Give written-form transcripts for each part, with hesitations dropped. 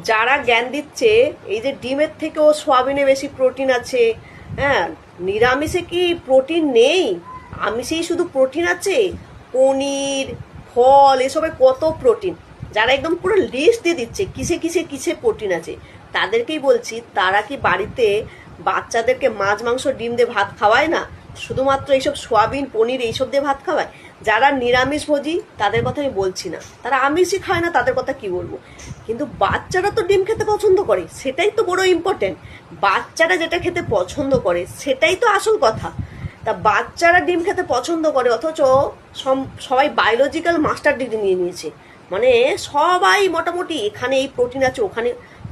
যারা জ্ঞান দিচ্ছে এই যে ডিমের থেকেও সোয়াবিনে বেশি প্রোটিন আছে, হ্যাঁ, নিরামিষে কি প্রোটিন নেই? আমিষেই শুধু প্রোটিন আছে? পনির, ফল, এসবে কত প্রোটিন। যারা একদম পুরো লিস্ট দিয়ে দিচ্ছে কিসে কিসে কিসে প্রোটিন আছে, তাদেরকেই বলছি, তারা কি বাড়িতে বাচ্চাদেরকে মাছ, মাংস, ডিম দিয়ে ভাত খাওয়ায় না? শুধুমাত্র এইসব সোয়াবিন, পনির এইসব দিয়ে ভাত খাওয়ায়? যারা নিরামিষ ভোজি তাদের কথা আমি বলছি না, তারা আমিষই খায় না, তাদের কথা কি বলবো। কিন্তু বাচ্চারা তো ডিম খেতে পছন্দ করে, সেটাই তো বড় ইম্পর্টেন্ট। বাচ্চারা যেটা খেতে পছন্দ করে সেটাই তো আসল কথা। তা বাচ্চারা ডিম খেতে পছন্দ করে, অথচ সবাই বায়োলজিক্যাল মাস্টার ডিগ্রি নিয়ে নিয়েছে। মানে সবাই মোটামুটি এখানে এই প্রোটিন আছে, ওখানে।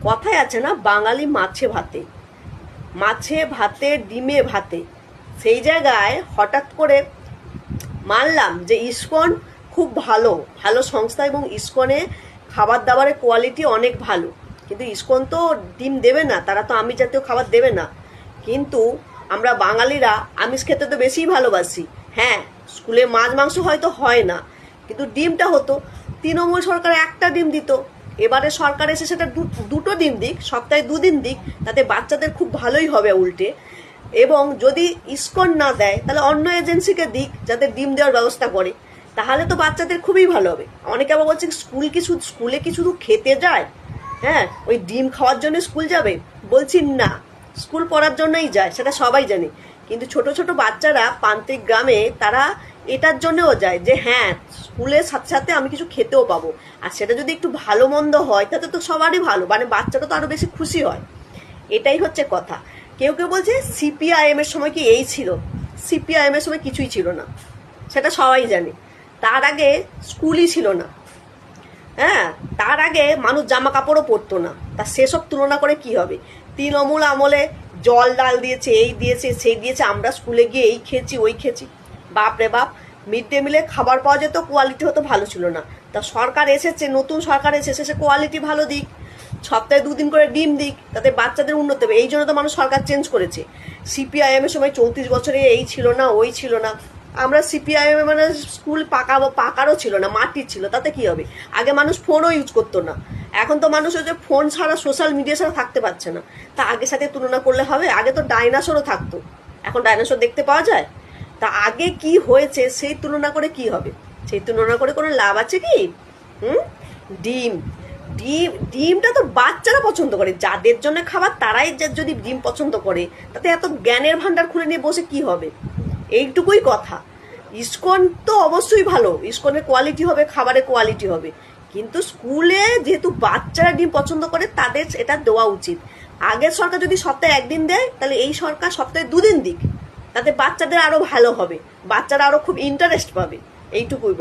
কথায় আছে না, বাঙালি মাছে ভাতে, মাছে ভাতে, ডিমে ভাতে। সেই জায়গায় হঠাৎ করে মানলাম যে ইসকন খুব ভালো ভালো সংস্থা এবং ইসকনে খাবার দাবারের কোয়ালিটি অনেক ভালো, কিন্তু ইসকন তো ডিম দেবে না, তারা তো আমিষ জাতীয় খাবার দেবে না। কিন্তু আমরা বাঙালিরা আমিষ খেতে তো বেশিই ভালোবাসি। হ্যাঁ, স্কুলে মাছ মাংস হয়তো হয় না, কিন্তু ডিমটা হতো। তৃণমূল সরকার একটা ডিম দিত, এবারে সরকার এসে সেটা দুটো ডিম দিক, সপ্তাহে 2 দিন দিক, তাতে বাচ্চাদের খুব ভালোই হবে উল্টে। এবং যদি ইসকন না দেয় তাহলে অন্য এজেন্সিকে দিক, যাতে ডিম দেওয়ার ব্যবস্থা করে, তাহলে তো বাচ্চাদের খুবই ভালো হবে। অনেকে আবার বলছে স্কুলে কি শুধু খেতে যায়? হ্যাঁ, ওই ডিম খাওয়ার জন্য স্কুল যাবে? বলছি না, স্কুল পড়ার জন্যই যায়, সেটা সবাই জানে। কিন্তু ছোট ছোট বাচ্চারা প্রান্তিক গ্রামে তারা এটার জন্যও যায় যে হ্যাঁ, স্কুলের সাথে সাথে আমি কিছু খেতেও পাবো। আর সেটা যদি একটু ভালো মন্দ হয় তাতে তো সবারই ভালো, মানে বাচ্চাটা তো আরো বেশি খুশি হয়। এটাই হচ্ছে কথা। কেউ কেউ বলছে সিপিআইএম এর সময় কি এই ছিল? সিপিআইএম এর সময় কিছুই ছিল না, সেটা সবাই জানে। তার আগে স্কুলই ছিল না। হ্যাঁ, তার আগে মানুষ জামা কাপড়ও পরতো না। তা সেসব তুলনা করে কি হবে? তৃণমূল আমলে জল ডাল দিয়েছে, এই দিয়েছে, সেই দিয়েছে, আমরা স্কুলে গিয়ে এই খেয়েছি, ওই খেয়েছি। বাপ রে বাপ, মিড ডে মিলে খাবার পাওয়া যেত, কোয়ালিটি হতো ভালো ছিল না। তা সরকার এসেছে, নতুন সরকার এসেছে, সে কোয়ালিটি ভালো দিক, সপ্তাহে 2 দিন করে ডিম দিক, তাতে বাচ্চাদের উন্নতি হবে। এই জন্য তো মানুষ সরকার চেঞ্জ করেছে। সিপিআইএম এর সময় 34 বছরে এই ছিল না, ওই ছিল না। আমরা সিপিআইএম মানে স্কুল পাকারও ছিল না, মাটির ছিল, তাতে কি হবে? আগে মানুষ ফোনও ইউজ করতো না, এখন তো মানুষ হচ্ছে ফোন ছাড়া, সোশ্যাল মিডিয়া ছাড়া থাকতে পারছে না। তা আগের সাথে তুলনা করলে হবে? আগে তো ডাইনোসরও থাকতো, এখন ডাইনোসর দেখতে পাওয়া যায়? তা আগে কি হয়েছে সেই তুলনা করে কি হবে? সেই তুলনা করে কোনো লাভ আছে কি? ডিম ডিমটা তো বাচ্চারা পছন্দ করে, যাদের জন্য খাবার তারাই যদি ডিম পছন্দ করে, তাতে এত জ্ঞানের ভান্ডার খুলে নিয়ে বসে কি হবে? এইটুকুই কথা। ইসকন তো অবশ্যই ভালো, ইসকনের কোয়ালিটি হবে, খাবারের কোয়ালিটি হবে, কিন্তু স্কুলে যেহেতু বাচ্চারা ডিম পছন্দ করে তাদের এটা দেওয়া উচিত। আগের সরকার যদি সপ্তাহে 1 দিন দেয়, তাহলে এই সরকার সপ্তাহে 2 দিন দিক, তাতে বাচ্চাদের আরো ভালো হবে, বাচ্চারা আরো খুব ইন্টারেস্ট পাবে। এইটুকুই।